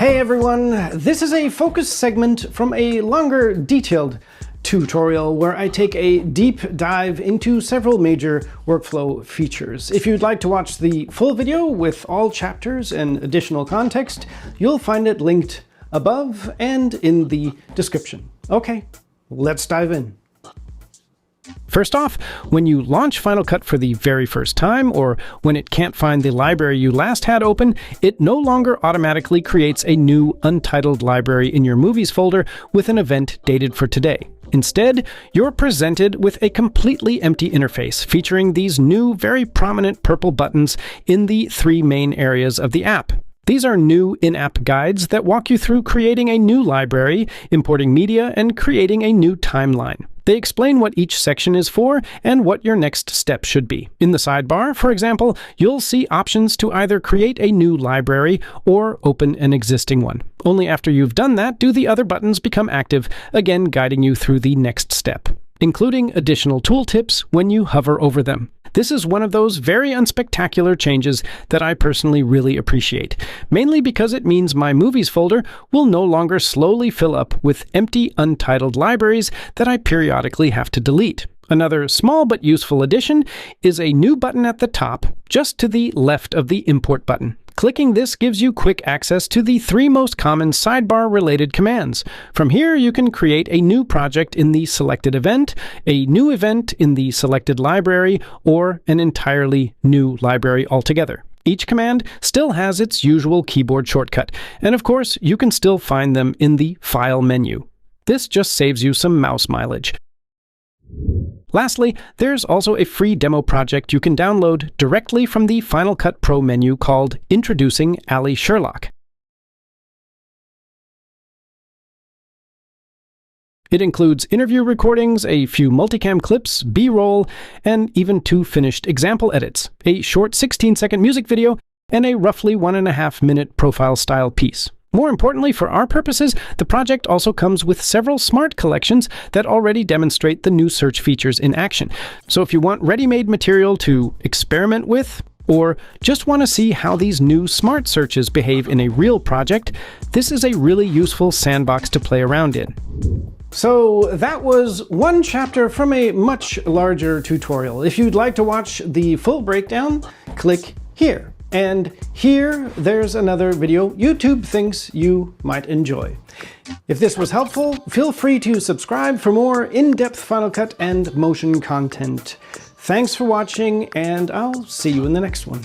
Hey everyone, this is a focus segment from a longer, detailed tutorial where I take a deep dive into several major workflow features. If you'd like to watch the full video with all chapters and additional context, you'll find it linked above and in the description. Okay, let's dive in. First off, when you launch Final Cut for the very first time, or when it can't find the library you last had open, it no longer automatically creates a new untitled library in your Movies folder with an event dated for today. Instead, you're presented with a completely empty interface featuring these new, very prominent purple buttons in the three main areas of the app. These are new in-app guides that walk you through creating a new library, importing media, and creating a new timeline. They explain what each section is for and what your next step should be. In the sidebar, for example, you'll see options to either create a new library or open an existing one. Only after you've done that do the other buttons become active, again guiding you through the next step, including additional tooltips when you hover over them. This is one of those very unspectacular changes that I personally really appreciate, mainly because it means my Movies folder will no longer slowly fill up with empty, untitled libraries that I periodically have to delete. Another small but useful addition is a new button at the top, just to the left of the Import button. Clicking this gives you quick access to the three most common sidebar-related commands. From here, you can create a new project in the selected event, a new event in the selected library, or an entirely new library altogether. Each command still has its usual keyboard shortcut, and of course, you can still find them in the File menu. This just saves you some mouse mileage. Lastly, there's also a free demo project you can download directly from the Final Cut Pro menu called Introducing Allie Sherlock. It includes interview recordings, a few multicam clips, B-roll, and even 2 finished example edits, a short 16-second music video, and a roughly 1.5-minute profile-style piece. More importantly, for our purposes, the project also comes with several smart collections that already demonstrate the new search features in action. So if you want ready-made material to experiment with, or just want to see how these new smart searches behave in a real project, this is a really useful sandbox to play around in. So that was one chapter from a much larger tutorial. If you'd like to watch the full breakdown, click here. And here, there's another video YouTube thinks you might enjoy. If this was helpful, feel free to subscribe for more in-depth Final Cut and motion content. Thanks for watching, and I'll see you in the next one.